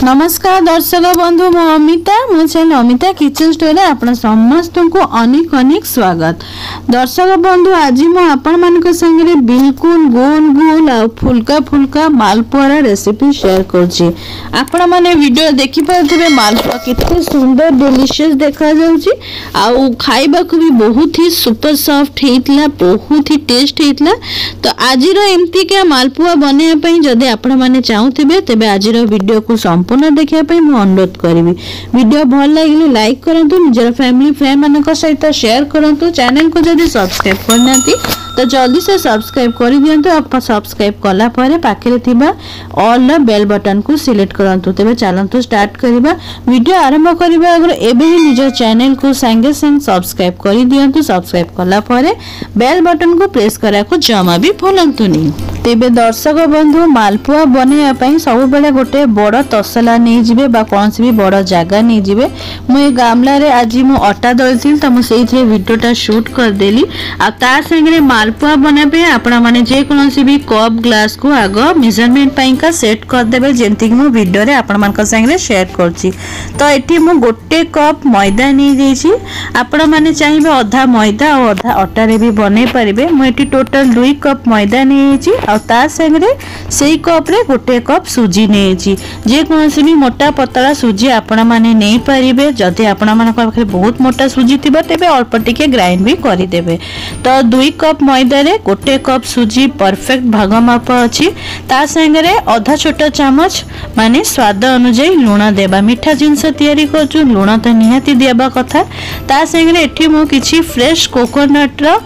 नमस्कार दर्शक बंधु मो अमिता मो चैनल अमिता किचन स्टोर रे आपण समस्त को अनेक अनेक स्वागत। दर्शक बंधु आज मो आपण मानक संगे बिल्कुल गोल गोल आ फुलका फुलका मालपुआ रेसिपी शेयर करछि। आपण माने वीडियो देखि पाथबे मालपुआ कितने सुंदर डिलीशियस देखा जाउछि आ खाइबा को भी बहुत ही सुपर सॉफ्ट हेतला, बहुत ही टेस्ट हेतला। तो आज रो एम्ति के मालपुआ बने पई जदि आपण माने चाहुथिबे तबे आज रो वीडियो को संपूर्ण देखिया पई मु अनुरोध करिवि। वीडियो भल लागिले लाइक करंतु, निजर फैमिली फ्रेंड मानक सहित शेयर करंतु। चैनल को जदि सब्सक्राइब करनाती तो जल्दी से सब्सक्राइब कर दियंतु। आप सब्सक्राइब कला परे पाखरे थिबा ऑल द बेल बटन को सिलेक्ट करंतु। तबे चलंतु स्टार्ट करिबा। वीडियो आरंभ करिबा अगर एबे ही निजर चैनल को संगे संग सब्सक्राइब कर दियंतु। सब्सक्राइब कला परे बेल बटन को प्रेस करा को जमा भी भूलंतु नहीं। तेबे दर्शक बंधु मालपुआ बने पई सब बेले गोटे बड़ तसला नहीं जिबे बा कोनसी भी बड़ जागा नहीं जिबे। मु ए गामला रे आज मु अटा दळथिल त मु सेइथे वीडियोटा शूट कर देली। आ ता संगे मालपुआ बना पे आपण माने जे कोनसी भी कप ग्लास को आग मेजरमेंट पई का सेट कर देबे जेंति कि मु वीडियो रे आपण मान का संगे शेयर करछि। तो एठी मु गोटे कप मैदा नहीं देछि। आपण माने चाहिबे आधा मैदा और आधा अटा रे भी बने परिबे। मु एठी टोटल 2 कप मैदा नेछि आ ता संगे सेई कप रे गोटे कप सुजी नेछि। जे कोनसी भी मोटा पतला सुजी आपण माने नै परिबे। जदि आपण मान पाखरे बहुत मोटा सुजी थिबा तेबे अल्प टिके ग्राइंड भी करि देबे। तो 2 कप मैदा रे गोटे कप सुजी परफेक्ट भाग माप अछि। ता संगे आधा छोटा चामच माने स्वाद अनुसार लूण देबा। मीठा जिंस तयारी करछु लूण तो निहाती देबा कथा। ता संगे एठी मो किछि फ्रेश कोकोनट रो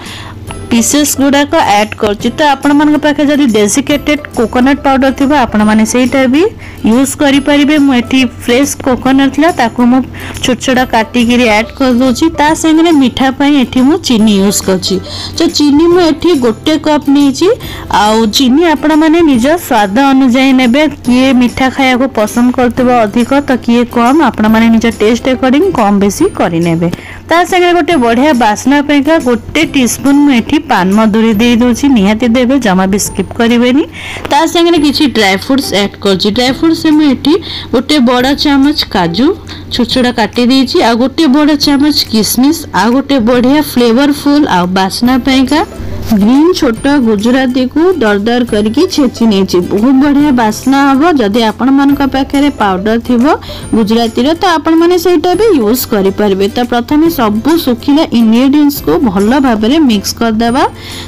पीसेस गुडा को ऐड करछि। तो आपण मन पाखे जदि डेसिकेटेड कोकोनट पाउडर थिबा आपण माने सेटा भी यूज करि परिबे। मु एठी फ्रेश कोकोनट ला ताको मु छोट छोटा काटी गिरी ऐड कर दोछि। ता संगे मीठा पई एठी मु चीनी यूज करछि। तो चीनी मु एठी गोटे कप नेछि। आ चीनी आपण माने निज स्वाद अनुसार नेबे। किए मीठा खाया को पसंद करतबा अधिक तो किए कम आपण माने निज टेस्ट अकॉर्डिंग कम बेसी करि नेबे। ता संगे गोटे बढ़िया बासना पई का गोटे टीस्पून मु एठी पान मधुरी दे दोछि। निहाती देबे, जमा भी स्किप करिवेनी। ता संगे किछि ड्राई फ्रूट्स ऐड करछि। ड्राई फ्रूट्स में एठी गोटे बड़ा चामच काजू छोट छोटा काटी देछि आ गोटे बड़ा चामच किशमिश आ गोटे बढ़िया फ्लेवरफुल आ बासना पई का ग्रीन छोटा गुजराती को दरदर करके छेची नेछि। बहुत बढ़िया बासना हबो। जदि आपण मान का पाखरे पाउडर थिबो गुजराती रो तो आपण माने सेटा भी यूज करि परबे। तो प्रथमे सब सुखिला इंग्रेडिएंट्स को भलो भाबरे मिक्स कर देबा।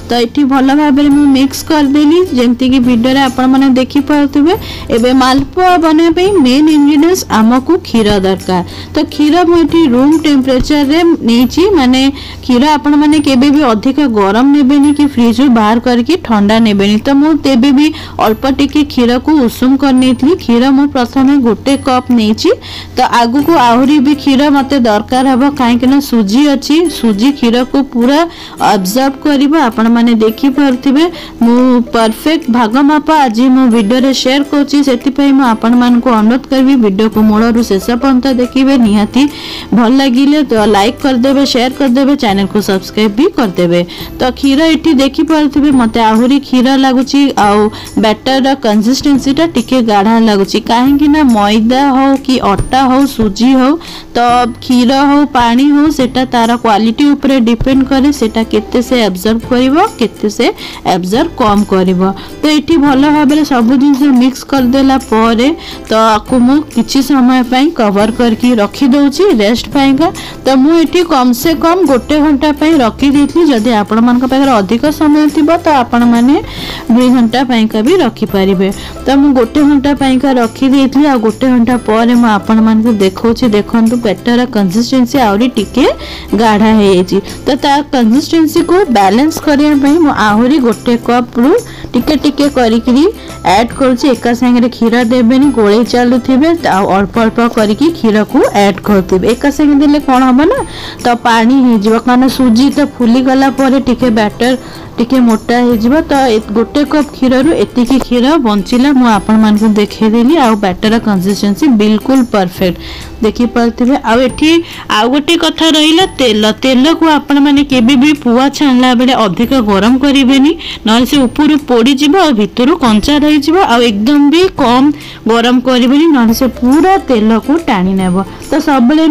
तो एठी भलो भाबरे मु मिक्स कर देली जेंति कि वीडियो रे आपण माने देखि पाउतबे। एबे मालपुआ बने पे मेन इंग्रेडिएंट्स हमकु खीर दरकार। तो खीर मु एठी रूम टेम्परेचर रे नेछि। माने खीर आपण माने केबे भी अधिक गरम नेबे कि फ्रिज रू बाहर करके ठंडा नेबेनी। तो मु तेबे भी अल्प टिके खीर को उषुम कर नेथली। खीर मु प्रथमे गोटे कप नेछि। तो आगु को आहुरी भी खीर मते दरकार हबो काहे कि ना सुजी अछि। सुजी खीर को पूरा ऑब्जर्व करबो। आपण माने देखि परथिबे मु परफेक्ट भाग माप आज मु वीडियो रे शेयर करछि। सेति पई मु आपण मान को अनुरोध करबी वीडियो को मूल रु शेष पर्यंत देखिबे। निहाती भल लागिले तो लाइक कर देबे, शेयर कर देबे, चैनल को सब्सक्राइब भी कर देबे। तो खीर एठी देखि परथिबे मते आहुरी खीर लागुची आ बैटर रा कंसिस्टेंसी टा टिके गाढ़ा लागुची। काहे कि ना मैदा हो कि आटा हो सुजी हो तो खीर हो पानी हो सेटा तारा क्वालिटी ऊपर डिपेंड करे। सेटा केते से एब्जॉर्ब करिवो केते से एब्जॉर्ब कम करिवो। तो एठी भलो भाबरे सब जिंस मिक्स कर देला परे तो आकु मु किछि समय पई कवर करके रखी दोछि रेस्ट पाएगा। तो मु एठी कम से कम गोटे घंटा पई रखी देथि। जदि आपण मान का पाखरे अधिक समय थिबो तो आपण माने 2 घंटा पई का भी रखी परिबे। तो मु गोटे घंटा पई का रखी देथि आ गोटे घंटा परे मु आपण मान को देखौछि। देखंतु बैटर कंसिस्टेंसी आउरी टिके गाढ़ा हे छि। तो ता कंसिस्टेंसी को बैलेंस करिया पई मु आहुरी गोटे कप रु टिके टिके करिकरी ऐड करछि। एका संगे खीर देबेनी गोळे चालू थिबे आ अल्प अल्प करिकि खीर को ऐड करथिबे। एका संगे देले कोन हबो ना तो पानी हे जिवो काना सुजी तो फुली गला परे टिके बैटर टिके मोटा हो तो गोटे कप क्षीर रु एतिकी क्षीर बंचला मु आपण मानकु देखैदेली आ बैटर कंसिस्टेंसी बिल्कुल परफेक्ट देखि पारथिबे। आ एठी आ गोटे कथा रहिला तेल तेल को आपण माने केबे भी पुआ छानला बेले अधिक गरम करिवेनी न से ऊपर पोड़ी जिवो आ भितरु कंचा रहि जिवो आ एकदम भी कम गरम करिवेनी न से पूरा तेल को टाणी नेबो। तो सबले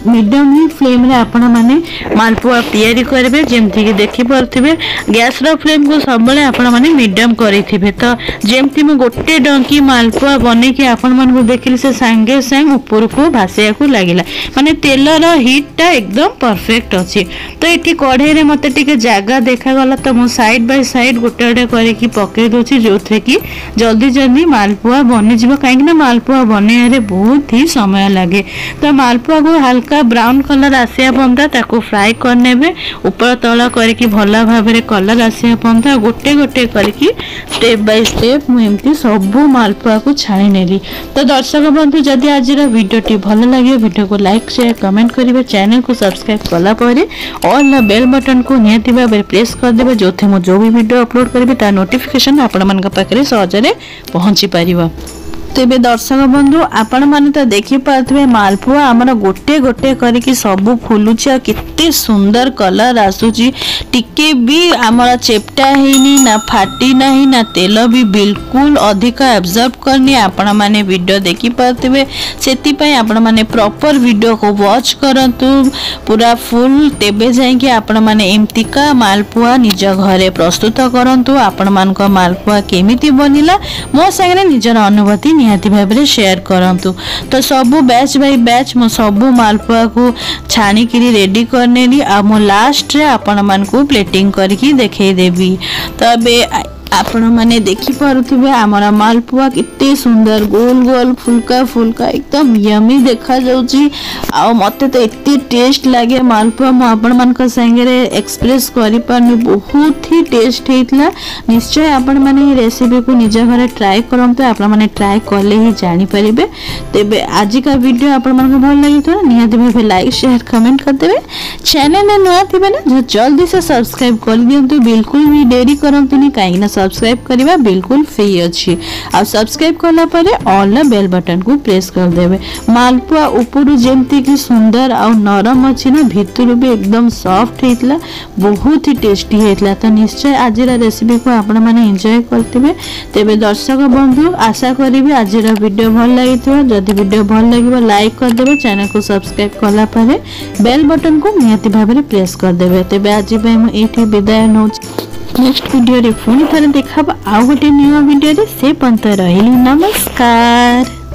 मीडियम ही फ्लेम रे आपण माने मालपुआ तैयारी करबे जेमति कि देखि परथिबे गैस रो फ्लेम को सबले आपण माने मीडियम करिथिबे। तो जेमति में गोटे डंकी मालपुआ बने कि आपण मन को देखिले से संगे संग ऊपर को भासिया को लागिला माने तेल रो हीट टा एकदम परफेक्ट अछि। तो एठी कढ़ाई रे मते टिके जागा देखा गला तो मो साइड बाय साइड गोटे गोटे करी कि पके दोछि जोथे कि जल्दी जल्दी मालपुआ बनि जिवो काहे कि ना मालपुआ बने रे बहुत ही समय लागे। तो मालपुआ को हल्का ब्राउन कलर आसिया पंदा ताको फ्राई करनेबे ऊपर तला करके भला भाबरे कलर आसिया पंदा गोटे गोटे करके स्टेप बाय स्टेप मु एमती सब मालपुआ को छाणी नेली। तो दर्शक बंधु जदि आज वीडियोटी भल लगे वीडियो को लाइक शेयर कमेंट करिवे चैनल को सब्सक्राइब कला परे ऑल बेल बटन को नियति भाबरे प्रेस कर देबे जोथे मु जो भी वीडियो अपलोड करबे ता नोटिफिकेशन आपण मानका पाखरे सहजरे पहुंची परिबो। तेबे दर्शक बंधु आपण माने तो देखि पाथबे मालपुआ हमर गोटे गोटे करके सब फुलुछि आ कित्ते सुंदर कलर आसुछि टिके भी हमर चेपटा हेनी ना फाटी नाही ना तेल भी बिल्कुल अधिक एब्जॉर्ब करनी आपण माने वीडियो देखि पाथबे सेति पय आपण माने प्रॉपर वीडियो को वॉच करंतु पूरा फुल तेबे जाय कि आपण माने एमतिका मालपुआ निज घरे प्रस्तुत करंतु आपण मानका मालपुआ केमिति बनिला मो संगे निजर अनुभूति निहाती भाबरे शेयर करंतु। तो सबु बैच बाय बैच मो सबु मालपुआ को छाणी किरी रेडी करनेली आ मो लास्ट रे आपण मान को प्लेटिंग करके देखे देबी। तबे आपण माने देखि पारुथिबे हमर मालपुआ कित्ते सुंदर गोल गोल फुलका फुलका एकदम यमी देखा जाउची आ मते तो एत्ते टेस्ट लागे मालपुआ म आपण मान को संगे रे एक्सप्रेस करि पारनी बहुत ही टेस्ट हेतला। निश्चय आपण माने रेसिपी को निज घरे ट्राई करंतु आपण माने ट्राई करले ही जानि परिबे। तेबे आज का वीडियो आपण मान को भल लागि तो निहाती भाबे लाइक शेयर कमेंट कर देबे चैनल ने नया थिबे ना जल्दी से सब्सक्राइब कर दियंतु बिल्कुल भी देरी करंतुनी काहे ना सब्सक्राइब करबा बिल्कुल फ्री अछि आ सब्सक्राइब करला परे ऑल बेल बटन को प्रेस कर देबे। मालपुआ ऊपर जेमती कि सुंदर आ नरम अछि ना भितर भी एकदम सॉफ्ट हेतला बहुत ही टेस्टी हेतला। तो निश्चय आज रेसिपी को आपण माने एंजॉय करथिबे। तेबे दर्शक बंधु आशा करिबे आज वीडियो भल लागिथबो जदि वीडियो भल लागिबो लाइक कर देबे चैनल को सब्सक्राइब करला परे बेल बटन को नियति भाबरे प्रेस कर देबे। तेबे आज बे म एठी विदाय नौ नेक्स्ट वीडियो रे पुणी थरे देखा आ गोटे न्यू वीडियो रे से पंत रहिली नमस्कार।